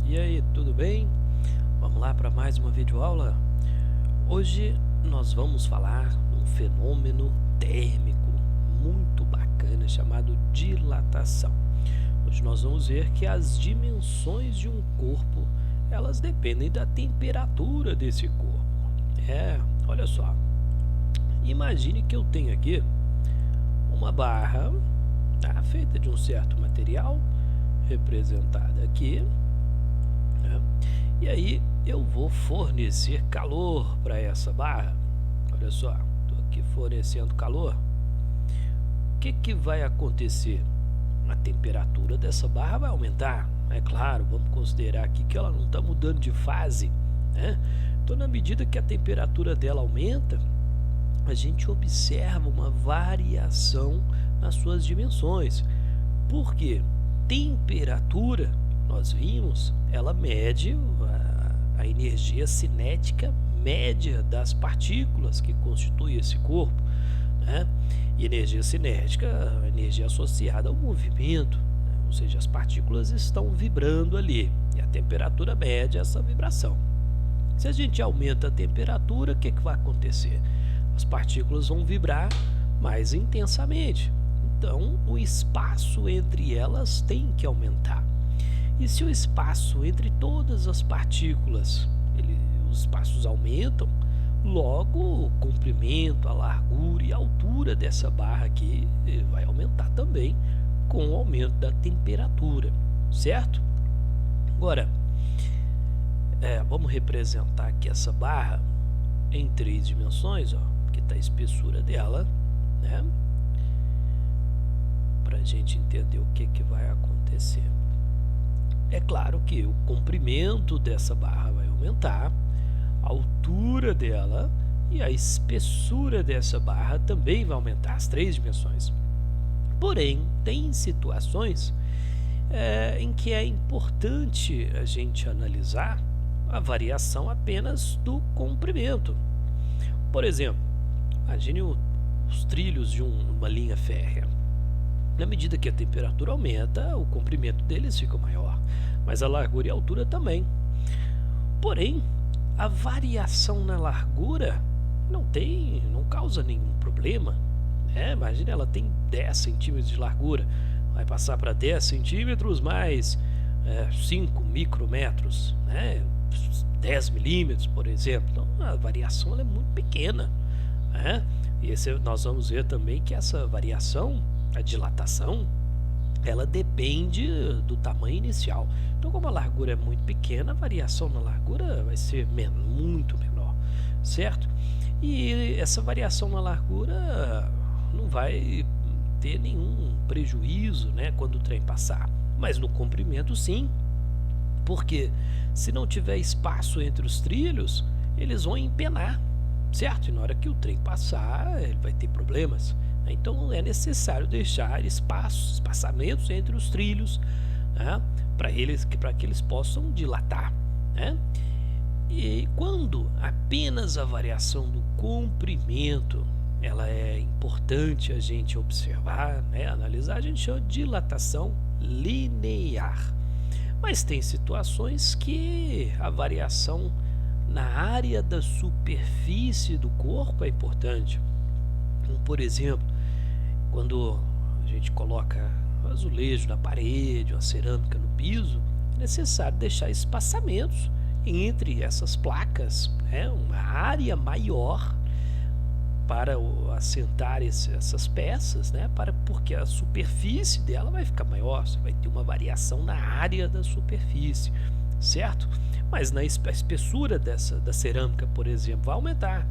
E aí, tudo bem? Vamos lá para mais uma videoaula? Hoje nós vamos falar de um fenômeno térmico muito bacana chamado dilatação. Hoje nós vamos ver que as dimensões de um corpo, elas dependem da temperatura desse corpo. Olha só. Imagine que eu tenho aqui uma barra, feita de um certo material, representada aqui, né? E aí eu vou fornecer calor para essa barra. Olha só, estou aqui fornecendo calor. O que vai acontecer? A temperatura dessa barra vai aumentar. É claro, vamos considerar aqui que ela não está mudando de fase, né? Então, na medida que a temperatura dela aumenta, a gente observa uma variação nas suas dimensões. Por quê? Temperatura, nós vimos, ela mede a energia cinética média das partículas que constituem esse corpo, né? E energia cinética, a energia associada ao movimento, né? Ou seja, as partículas estão vibrando ali e a temperatura mede essa vibração. Se a gente aumenta a temperatura, o que vai acontecer? As partículas vão vibrar mais intensamente. Então, o espaço entre elas tem que aumentar. E se o espaço entre todas as partículas, os espaços aumentam, logo o comprimento, a largura e a altura dessa barra aqui vai aumentar também com o aumento da temperatura, certo? Agora, vamos representar aqui essa barra em 3 dimensões, que está a espessura dela, né? Para a gente entender o que vai acontecer. É claro que o comprimento dessa barra vai aumentar, a altura dela e a espessura dessa barra também vai aumentar, as 3 dimensões. Porém, tem situações em que é importante a gente analisar a variação apenas do comprimento. Por exemplo, imagine os trilhos de uma linha férrea. Na medida que a temperatura aumenta, o comprimento deles fica maior, mas a largura e a altura também. Porém, a variação na largura não causa nenhum problema, né? Imagine, ela tem 10 centímetros de largura, vai passar para 10 centímetros mais 5 micrometros, né? 10 milímetros, por exemplo. Então, a variação ela é muito pequena, né? E nós vamos ver também que essa variação, a dilatação, ela depende do tamanho inicial. Então, como a largura é muito pequena, a variação na largura vai ser muito menor, certo? E essa variação na largura não vai ter nenhum prejuízo, né, quando o trem passar. Mas no comprimento, sim. Porque se não tiver espaço entre os trilhos, eles vão empenar, certo? E na hora que o trem passar, ele vai ter problemas. Então é necessário deixar espaçamentos entre os trilhos, né, para que eles possam dilatar, né? E quando apenas a variação do comprimento ela é importante a gente observar, né, analisar, a gente chama de dilatação linear. Mas tem situações que a variação na área da superfície do corpo é importante. Por exemplo, quando a gente coloca um azulejo na parede, uma cerâmica no piso, é necessário deixar espaçamentos entre essas placas, né? Uma área maior para assentar essas peças, né? Porque a superfície dela vai ficar maior, você vai ter uma variação na área da superfície, certo? Mas na espessura da cerâmica, por exemplo, vai aumentar.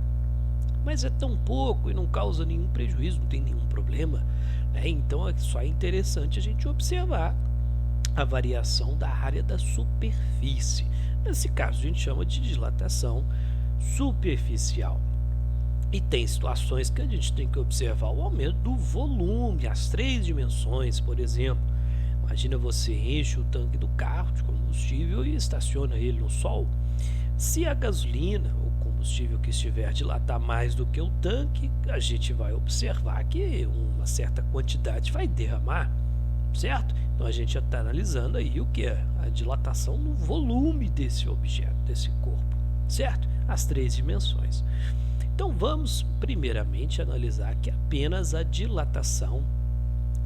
Mas é tão pouco e não causa nenhum prejuízo, não tem nenhum problema, né? Então só é interessante a gente observar a variação da área da superfície. Nesse caso a gente chama de dilatação superficial. E tem situações que a gente tem que observar o aumento do volume, as 3 dimensões, por exemplo. Imagina você enche o tanque do carro de combustível e estaciona ele no sol. Se a gasolina, o combustível que estiver dilatar mais do que o tanque, a gente vai observar que uma certa quantidade vai derramar, certo? Então a gente já está analisando aí o que é a dilatação no volume desse objeto, desse corpo, certo? As 3 dimensões. Então vamos primeiramente analisar aqui apenas a dilatação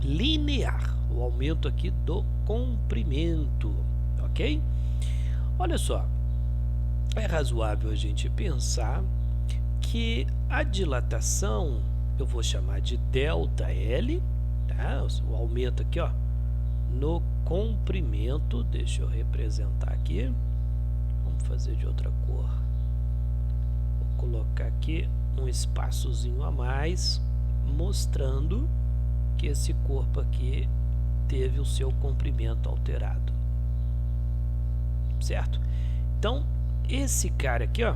linear, o aumento aqui do comprimento, ok? Olha só, é razoável a gente pensar que a dilatação, eu vou chamar de ΔL, tá? O aumento aqui, ó, no comprimento, deixa eu representar aqui, vamos fazer de outra cor, vou colocar aqui um espaçozinho a mais, mostrando que esse corpo aqui teve o seu comprimento alterado, certo? Então, esse cara aqui, ó,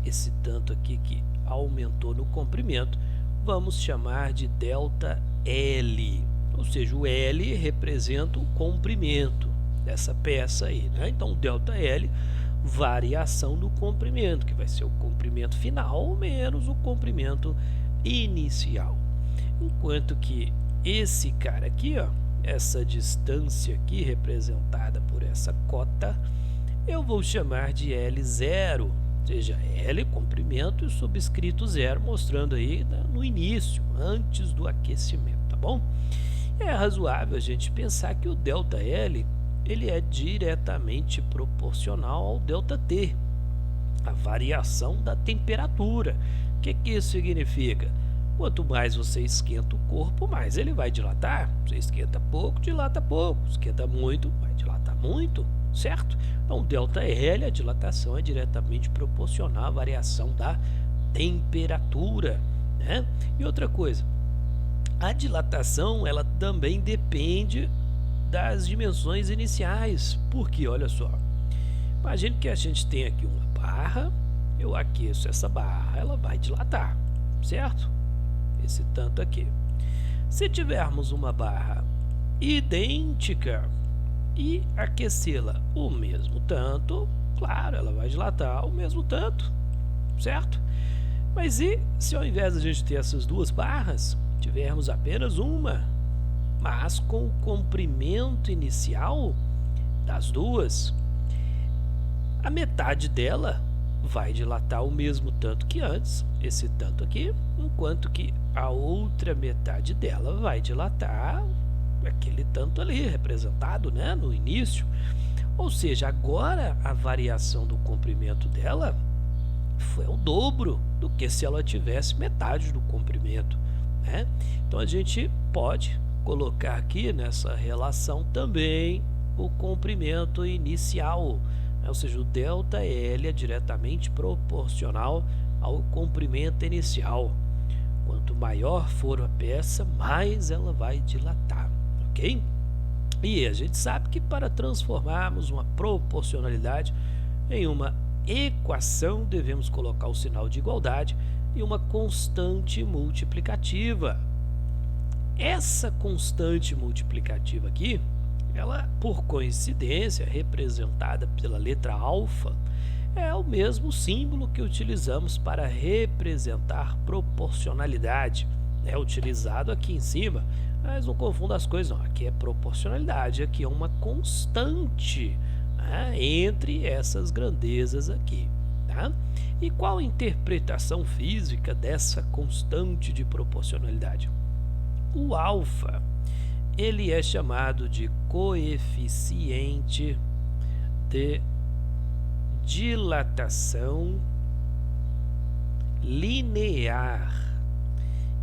esse tanto aqui que aumentou no comprimento, vamos chamar de ΔL, ou seja, o L representa o comprimento dessa peça aí, né? Então, ΔL, variação do comprimento, que vai ser o comprimento final menos o comprimento inicial. Enquanto que esse cara aqui, ó, essa distância aqui representada por essa cota, eu vou chamar de L0, ou seja, L comprimento e subscrito 0, mostrando aí no início, antes do aquecimento, tá bom? É razoável a gente pensar que o ΔL ele é diretamente proporcional ao ΔT, a variação da temperatura. O que isso significa? Quanto mais você esquenta o corpo, mais ele vai dilatar. Você esquenta pouco, dilata pouco. Esquenta muito, vai dilatar muito, certo? Então, ΔL, a dilatação é diretamente proporcional à variação da temperatura, né? E outra coisa, a dilatação ela também depende das dimensões iniciais. Porque, olha só, imagine que a gente tem aqui uma barra, eu aqueço essa barra, ela vai dilatar, certo? Esse tanto aqui. Se tivermos uma barra idêntica e aquecê-la o mesmo tanto, claro, ela vai dilatar o mesmo tanto, certo? Mas e se ao invés de a gente ter essas duas barras, tivermos apenas uma, mas com o comprimento inicial das duas, a metade dela vai dilatar o mesmo tanto que antes, esse tanto aqui, enquanto que a outra metade dela vai dilatar aquele tanto ali, representado, né, no início. Ou seja, agora a variação do comprimento dela foi o dobro do que se ela tivesse metade do comprimento, né? Então a gente pode colocar aqui nessa relação também o comprimento inicial, ou seja, o ΔL é diretamente proporcional ao comprimento inicial. Quanto maior for a peça, mais ela vai dilatar, ok? E a gente sabe que para transformarmos uma proporcionalidade em uma equação, devemos colocar o sinal de igualdade e uma constante multiplicativa. Essa constante multiplicativa aqui, ela, por coincidência, representada pela letra alfa, é o mesmo símbolo que utilizamos para representar proporcionalidade. É utilizado aqui em cima, mas não confunda as coisas, não. Aqui é proporcionalidade, aqui é uma constante, né, entre essas grandezas aqui. Tá? E qual a interpretação física dessa constante de proporcionalidade? O alfa, ele é chamado de coeficiente de dilatação linear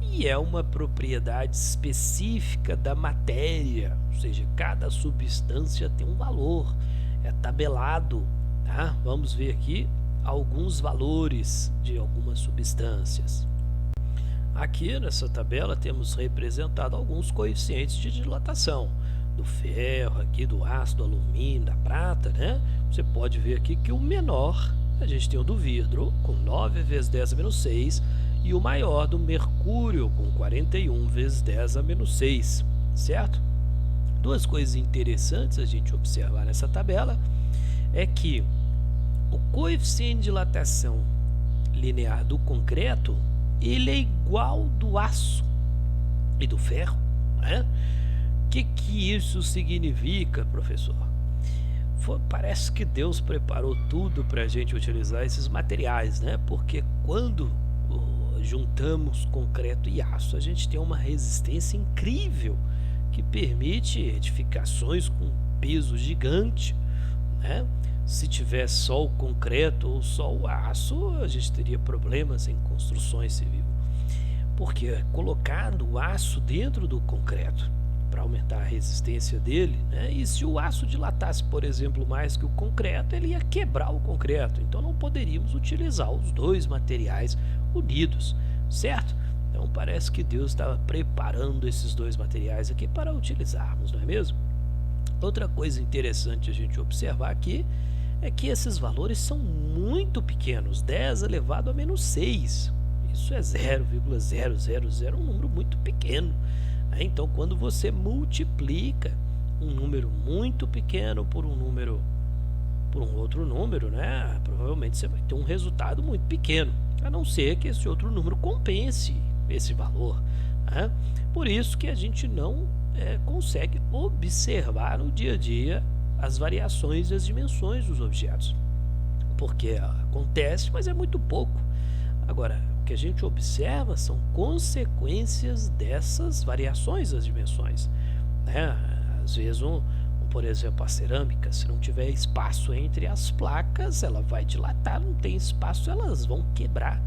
e é uma propriedade específica da matéria, ou seja, cada substância tem um valor, é tabelado, tá? Vamos ver aqui alguns valores de algumas substâncias. Aqui nessa tabela temos representado alguns coeficientes de dilatação do ferro, aqui do aço, do alumínio, da prata, né? Você pode ver aqui que o menor a gente tem o do vidro com 9 vezes 10 a menos 6 e o maior do mercúrio com 41 vezes 10 a menos 6, certo? Duas coisas interessantes a gente observar nessa tabela é que o coeficiente de dilatação linear do concreto ele é igual do aço e do ferro, né? que isso significa, professor? Parece que Deus preparou tudo para a gente utilizar esses materiais, né? Porque quando juntamos concreto e aço, a gente tem uma resistência incrível que permite edificações com peso gigante, né? Se tivesse só o concreto ou só o aço, a gente teria problemas em construções civis, porque colocando o aço dentro do concreto para aumentar a resistência dele, né? E se o aço dilatasse, por exemplo, mais que o concreto, ele ia quebrar o concreto. Então não poderíamos utilizar os dois materiais unidos, certo? Então parece que Deus estava preparando esses dois materiais aqui para utilizarmos, não é mesmo? Outra coisa interessante a gente observar aqui é que esses valores são muito pequenos, 10 elevado a menos 6. Isso é 0,000, um número muito pequeno. Então, quando você multiplica um número muito pequeno por um outro número, né, provavelmente você vai ter um resultado muito pequeno, a não ser que esse outro número compense esse valor, né? Por isso que a gente não consegue observar no dia a dia as variações e as dimensões dos objetos, porque acontece, mas é muito pouco. Agora, o que a gente observa são consequências dessas variações das dimensões, né? Às vezes, por exemplo, a cerâmica, se não tiver espaço entre as placas, ela vai dilatar, não tem espaço, elas vão quebrar.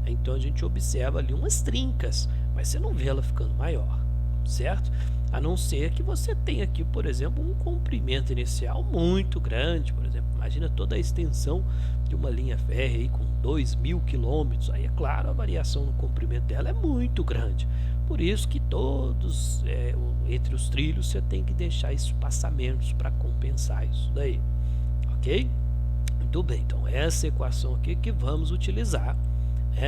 Então a gente observa ali umas trincas, mas você não vê ela ficando maior, certo? A não ser que você tenha aqui, por exemplo, um comprimento inicial muito grande. Por exemplo, imagina toda a extensão de uma linha férrea aí com 2.000 quilômetros. Aí é claro, a variação no comprimento dela é muito grande. Por isso que entre os trilhos você tem que deixar espaçamentos para compensar isso daí, ok? Muito bem, então essa equação aqui que vamos utilizar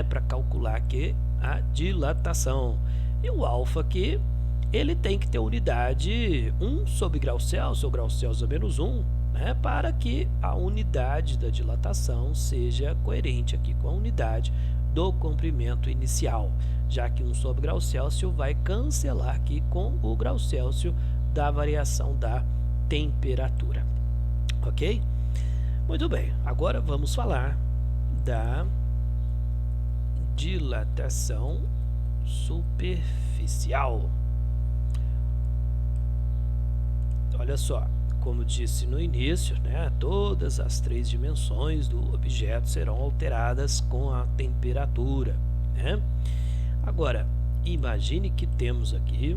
para calcular aqui a dilatação. E o alfa aqui, ele tem que ter unidade 1 sobre grau Celsius, ou grau Celsius a menos 1, né, para que a unidade da dilatação seja coerente aqui com a unidade do comprimento inicial, já que 1 sobre grau Celsius vai cancelar aqui com o grau Celsius da variação da temperatura, ok? Muito bem, agora vamos falar da dilatação superficial. Olha só, como disse no início, né, todas as três dimensões do objeto serão alteradas com a temperatura, né? Agora, imagine que temos aqui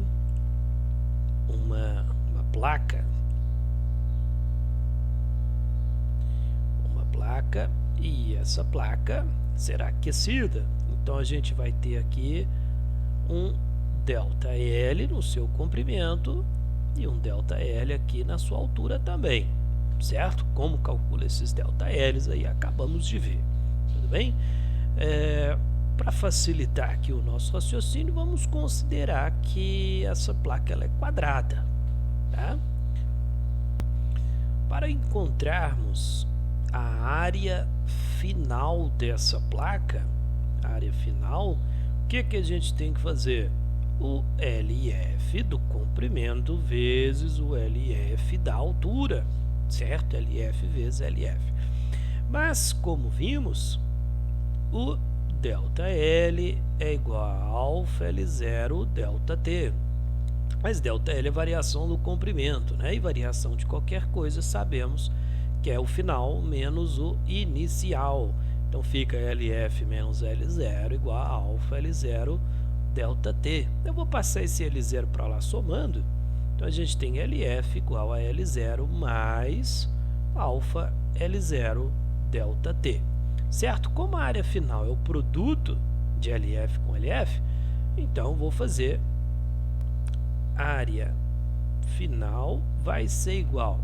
uma placa, e essa placa será aquecida. Então a gente vai ter aqui um ΔL no seu comprimento e um ΔL aqui na sua altura também, certo? Como calcula esses ΔLs aí acabamos de ver, tudo bem? Para facilitar aqui o nosso raciocínio, vamos considerar que essa placa ela é quadrada, tá? Para encontrarmos a área final dessa placa, a área final, o que a gente tem que fazer? O LF do comprimento vezes o LF da altura, certo? LF vezes LF. Mas, como vimos, o ΔL é igual a alfa L0 ΔT. Mas ΔL é variação do comprimento, né? E variação de qualquer coisa sabemos que é o final menos o inicial. Então fica LF menos L0 igual a alfa L0 ΔT. Eu vou passar esse L0 para lá somando. Então a gente tem LF igual a L0 mais alfa L0 ΔT. Certo? Como a área final é o produto de LF com LF, então vou fazer área final vai ser igual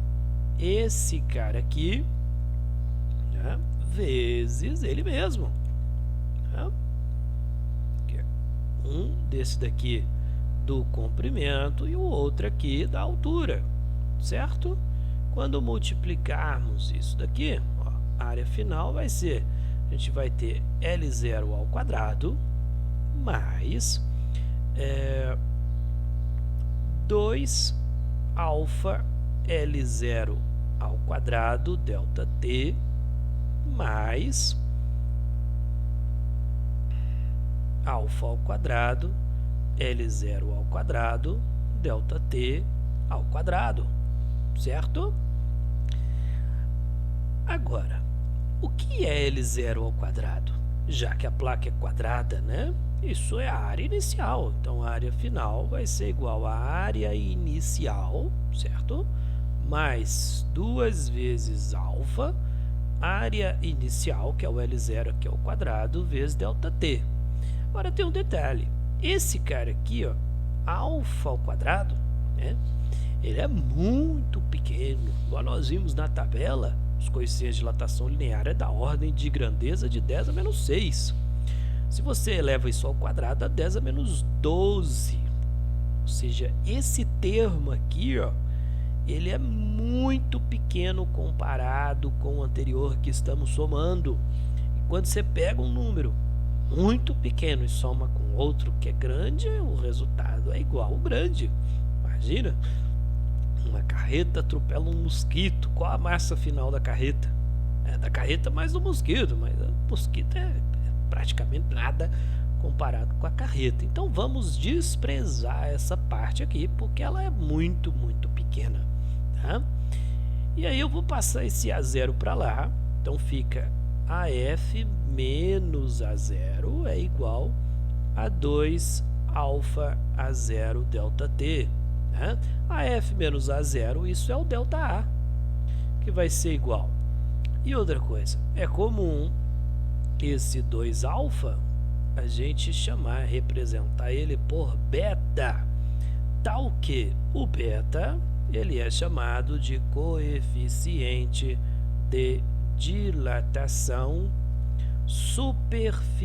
esse cara aqui, né, vezes ele mesmo, né? Um desse daqui do comprimento e o outro aqui da altura, certo? Quando multiplicarmos isso daqui, ó, a área final vai ser, a gente vai ter L0 ao quadrado mais 2 alfa L0 ao quadrado delta T mais alfa ao quadrado L0 ao quadrado delta T ao quadrado, certo? Agora, o que é L0 ao quadrado? Já que a placa é quadrada, né? Isso é a área inicial. Então, a área final vai ser igual à área inicial, certo? Mais 2 vezes alfa, área inicial, que é o L0 aqui ao quadrado, vezes delta T. Agora, tem um detalhe. Esse cara aqui, ó, alfa ao quadrado, né? Ele é muito pequeno. Igual nós vimos na tabela, os coeficientes de dilatação linear é da ordem de grandeza de 10 a menos 6. Se você eleva isso ao quadrado, dá 10 a menos 12. Ou seja, esse termo aqui, ó, ele é muito pequeno comparado com o anterior que estamos somando. E quando você pega um número muito pequeno e soma com outro que é grande, o resultado é igual ao grande. Imagina, uma carreta atropela um mosquito. Qual a massa final da carreta? É da carreta mais do mosquito, mas o mosquito é praticamente nada comparado com a carreta. Então vamos desprezar essa parte aqui, porque ela é muito, muito pequena, tá? E aí eu vou passar esse A0 para lá, então fica AF menos A0 é igual a 2 alfa A0 delta T. Né? AF menos A0, isso é o delta A, que vai ser igual. E outra coisa, é comum esse 2 alfa a gente representar ele por beta, tal que o beta ele é chamado de coeficiente de dilatação superficial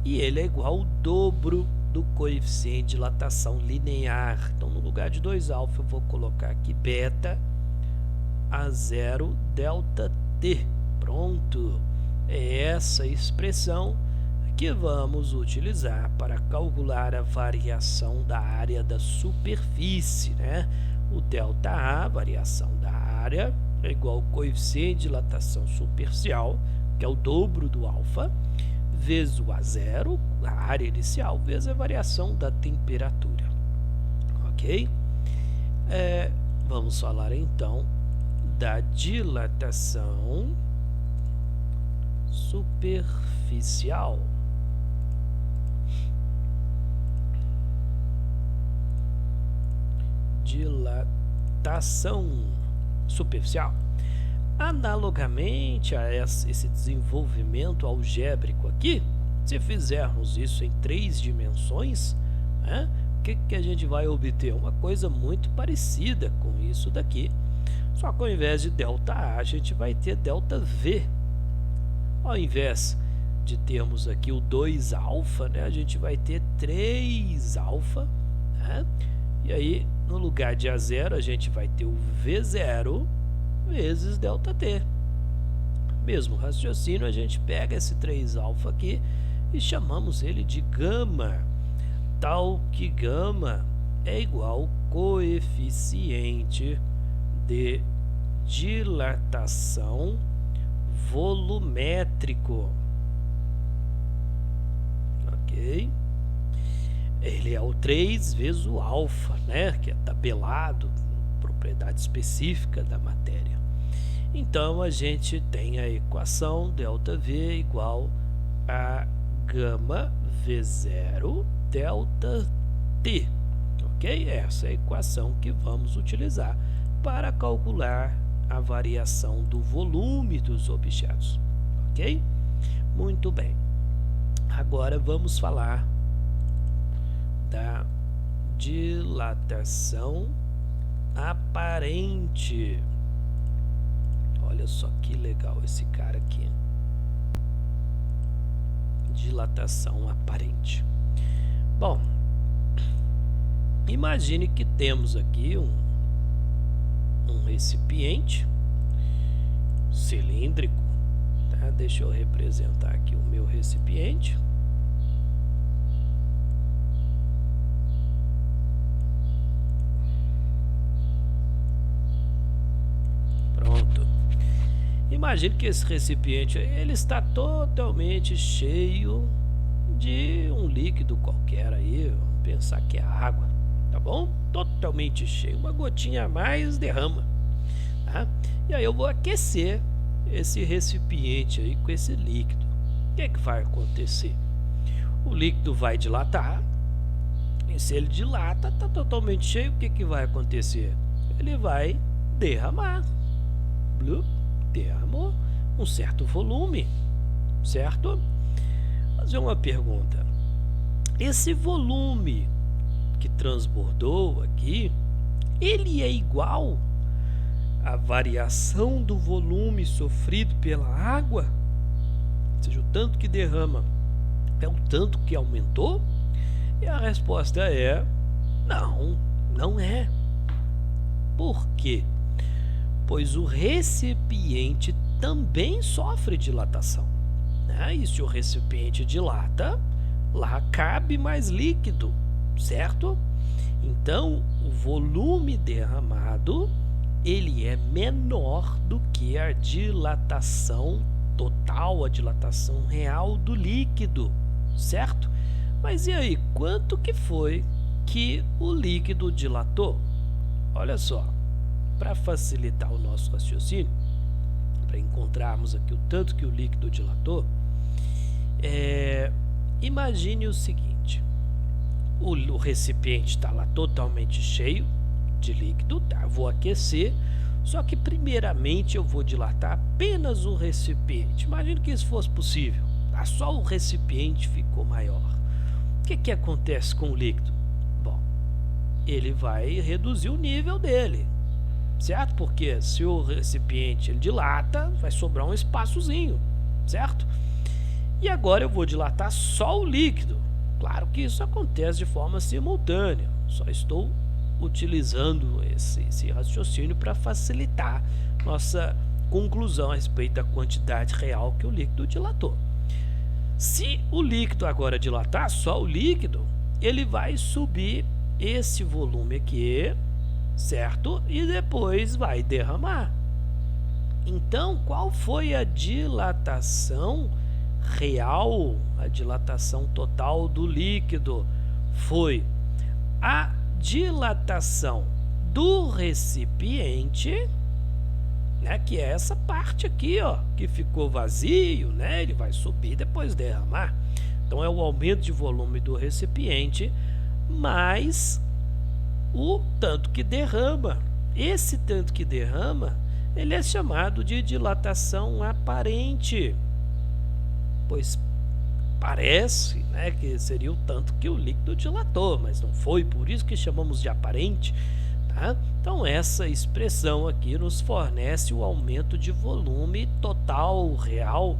e ele é igual ao dobro do coeficiente de dilatação linear. Então, no lugar de 2 alfa, eu vou colocar aqui beta A0 delta T. Pronto! É essa expressão que vamos utilizar para calcular a variação da área da superfície, né? O delta A, variação da área, é igual ao coeficiente de dilatação superficial, que é o dobro do alfa, vezes o A0, a área inicial, vezes a variação da temperatura. Ok? Vamos falar então da dilatação superficial. Dilatação superficial. Analogamente a esse desenvolvimento algébrico aqui, se fizermos isso em 3 dimensões, né, o que a gente vai obter? Uma coisa muito parecida com isso daqui, só que ao invés de delta A, a gente vai ter delta V. Ao invés de termos aqui o 2 alfa, né, a gente vai ter 3 alfa, né? E aí, no lugar de A0, a gente vai ter o V0 vezes delta T. Mesmo raciocínio, a gente pega esse 3 alfa aqui e chamamos ele de gama, tal que gama é igual ao coeficiente de dilatação volumétrico. Ok? Ele é o 3 vezes o alfa, né? Que é tabelado, propriedade específica da matéria. Então, a gente tem a equação ΔV igual a gama V0 delta T. Ok? Essa é a equação que vamos utilizar para calcular a variação do volume dos objetos. Ok? Muito bem. Agora vamos falar da dilatação aparente. Olha só que legal esse cara aqui. Dilatação aparente. Bom, imagine que temos aqui um recipiente cilíndrico, tá? Deixa eu representar aqui o meu recipiente. Imagine que esse recipiente ele está totalmente cheio de um líquido qualquer aí, vamos pensar que é água, tá bom? Totalmente cheio, uma gotinha a mais derrama, tá? E aí eu vou aquecer esse recipiente aí com esse líquido. O que é que vai acontecer? O líquido vai dilatar, e se ele dilata, está totalmente cheio, o que é que vai acontecer? Ele vai derramar. Blup, derramou um certo volume, certo? Vou fazer uma pergunta. Esse volume que transbordou aqui, ele é igual à variação do volume sofrido pela água? Ou seja, o tanto que derrama é o tanto que aumentou? E a resposta é não, não é. Por quê? Pois o recipiente também sofre dilatação, né? E se o recipiente dilata, lá cabe mais líquido, certo? Então, o volume derramado ele é menor do que a dilatação total, a dilatação real do líquido, certo? Mas e aí, quanto que foi que o líquido dilatou? Olha só, para facilitar o nosso raciocínio, para encontrarmos aqui o tanto que o líquido dilatou, imagine o seguinte: o recipiente está lá totalmente cheio de líquido, tá? Eu vou aquecer, só que primeiramente eu vou dilatar apenas o recipiente. Imagine que isso fosse possível, tá? Só o recipiente ficou maior. O que acontece com o líquido? Bom, ele vai reduzir o nível dele, certo? Porque se o recipiente ele dilata, vai sobrar um espaçozinho, certo? E agora eu vou dilatar só o líquido. Claro que isso acontece de forma simultânea, só estou utilizando esse raciocínio para facilitar nossa conclusão a respeito da quantidade real que o líquido dilatou. Se o líquido agora dilatar, só o líquido, ele vai subir esse volume aqui, certo? E depois vai derramar. Então, qual foi a dilatação real, a dilatação total do líquido? Foi a dilatação do recipiente, né, que é essa parte aqui, ó, que ficou vazio, né? Ele vai subir e depois derramar. Então é o aumento de volume do recipiente mais o tanto que derrama. Esse tanto que derrama, ele é chamado de dilatação aparente, pois parece, né, que seria o tanto que o líquido dilatou, mas não foi, por isso que chamamos de aparente, tá? Então essa expressão aqui nos fornece o aumento de volume total real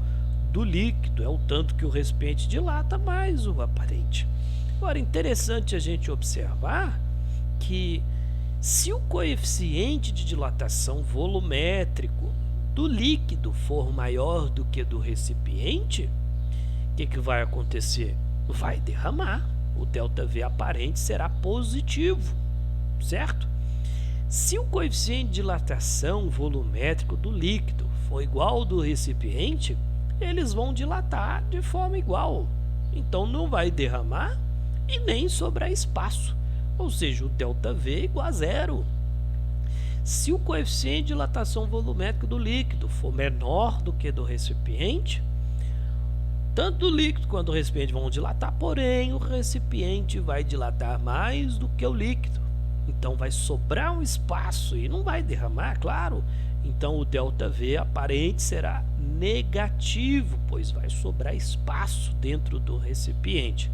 do líquido, é o tanto que o recipiente dilata mais o aparente. Agora, interessante a gente observar que se o coeficiente de dilatação volumétrico do líquido for maior do que do recipiente, o que vai acontecer? Vai derramar. O ΔV aparente será positivo, certo? Se o coeficiente de dilatação volumétrico do líquido for igual ao do recipiente, eles vão dilatar de forma igual. Então não vai derramar e nem sobrar espaço. Ou seja, o ΔV é igual a zero. Se o coeficiente de dilatação volumétrica do líquido for menor do que do recipiente, tanto o líquido quanto o recipiente vão dilatar, porém o recipiente vai dilatar mais do que o líquido. Então vai sobrar um espaço e não vai derramar, claro. Então o ΔV aparente será negativo, pois vai sobrar espaço dentro do recipiente.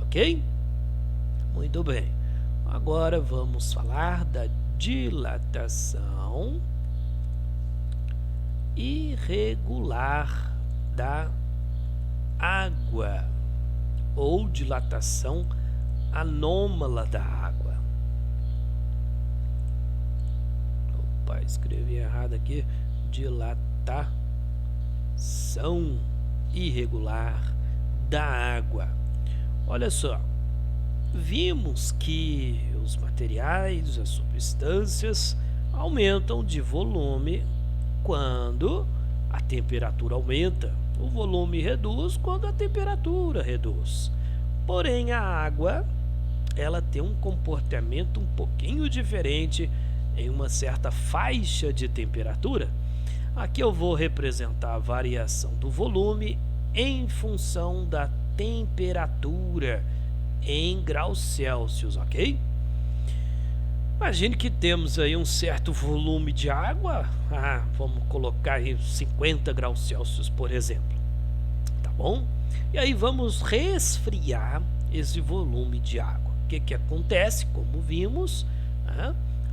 Ok? Muito bem. Agora vamos falar da dilatação irregular da água ou dilatação anômala da água. Opa, escrevi errado aqui. Dilatação irregular da água. Olha só, vimos que os materiais, as substâncias aumentam de volume quando a temperatura aumenta. O volume reduz quando a temperatura reduz. Porém, a água, ela tem um comportamento um pouquinho diferente em uma certa faixa de temperatura. Aqui eu vou representar a variação do volume em função da temperatura em graus Celsius, ok? Imagine que temos aí um certo volume de água, vamos colocar aí 50 graus Celsius, por exemplo, tá bom? E aí vamos resfriar esse volume de água. O que que acontece? Como vimos,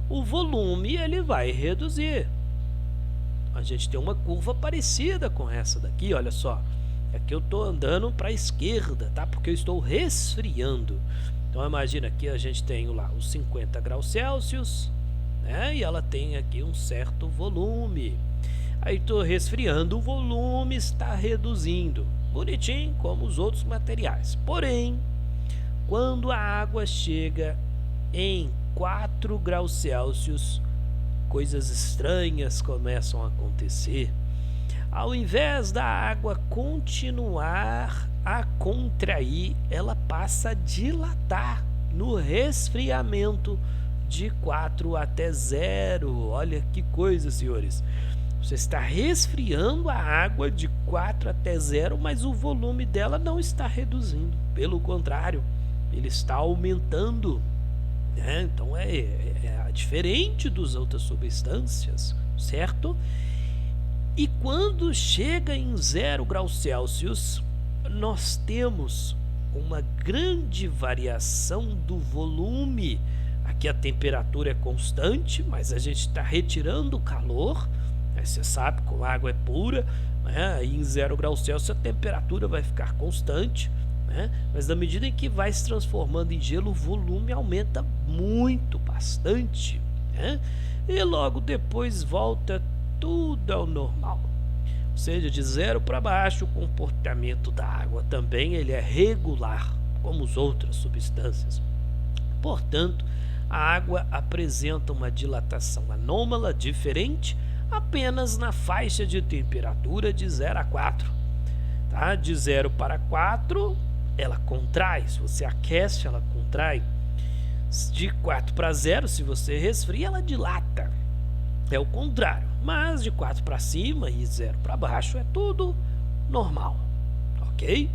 o volume ele vai reduzir. A gente tem uma curva parecida com essa daqui, olha só. Aqui eu estou andando para a esquerda, tá? Porque eu estou resfriando. Então imagina aqui a gente tem lá os 50 graus Celsius, né? E ela tem aqui um certo volume. Aí estou resfriando, o volume está reduzindo, bonitinho como os outros materiais. Porém, quando a água chega em 4 graus Celsius, coisas estranhas começam a acontecer. Ao invés da água continuar a contrair, ela passa a dilatar no resfriamento de 4 até 0. Olha que coisa, senhores. Você está resfriando a água de 4 até 0, mas o volume dela não está reduzindo. Pelo contrário, ele está aumentando. Então é diferente das outras substâncias, certo? E quando chega em 0 graus Celsius, nós temos uma grande variação do volume. Aqui a temperatura é constante, mas a gente está retirando o calor. Você sabe, como a água é pura, aí em 0 graus Celsius a temperatura vai ficar constante, mas na medida em que vai se transformando em gelo, o volume aumenta muito, bastante, e logo depois volta tudo ao normal. Ou seja, de 0 para baixo, o comportamento da água também ele é regular, como as outras substâncias. Portanto, a água apresenta uma dilatação anômala diferente apenas na faixa de temperatura de 0 a 4. Tá? De 0 para 4, ela contrai. Se você aquece, ela contrai. De 4 para 0, se você resfria, ela dilata. É o contrário. Mas de 4 para cima e 0 para baixo é tudo normal. Ok?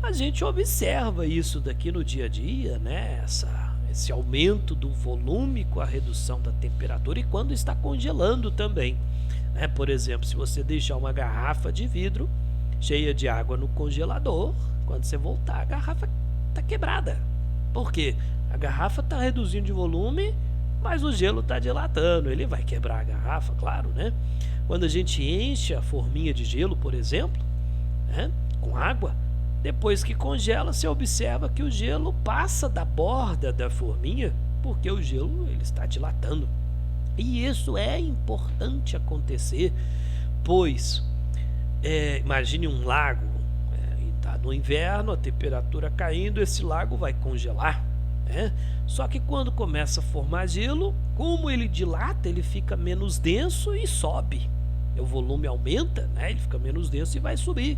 A gente observa isso daqui no dia a dia, né? Esse aumento do volume com a redução da temperatura e quando está congelando também. Por exemplo, se você deixar uma garrafa de vidro cheia de água no congelador, quando você voltar, a garrafa está quebrada. Por quê? A garrafa está reduzindo de volume, mas o gelo está dilatando. Ele vai quebrar a garrafa, claro, né? Quando a gente enche a forminha de gelo, por exemplo, com água, depois que congela, você observa que o gelo passa da borda da forminha, porque o gelo ele está dilatando. E isso é importante acontecer, pois imagine um lago, está no inverno, a temperatura caindo, esse lago vai congelar. Só que quando começa a formar gelo, como ele dilata, ele fica menos denso e sobe. O volume aumenta, ele fica menos denso e vai subir.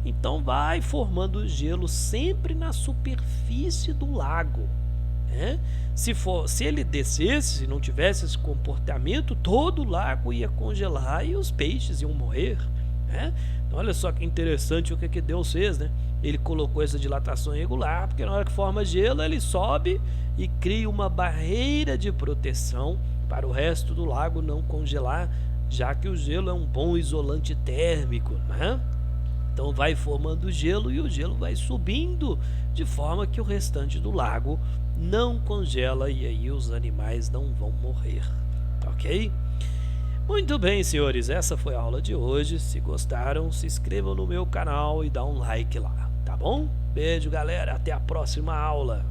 Então vai formando gelo sempre na superfície do lago. Se ele descesse, se não tivesse esse comportamento, todo o lago ia congelar e os peixes iam morrer. Então olha só que interessante o que Deus fez, Ele colocou essa dilatação irregular, porque na hora que forma gelo, ele sobe e cria uma barreira de proteção para o resto do lago não congelar, já que o gelo é um bom isolante térmico, Então vai formando gelo e o gelo vai subindo de forma que o restante do lago não congela e aí os animais não vão morrer, ok? Muito bem, senhores, essa foi a aula de hoje. Se gostaram, se inscrevam no meu canal e dá um like lá, tá bom? Beijo, galera, até a próxima aula.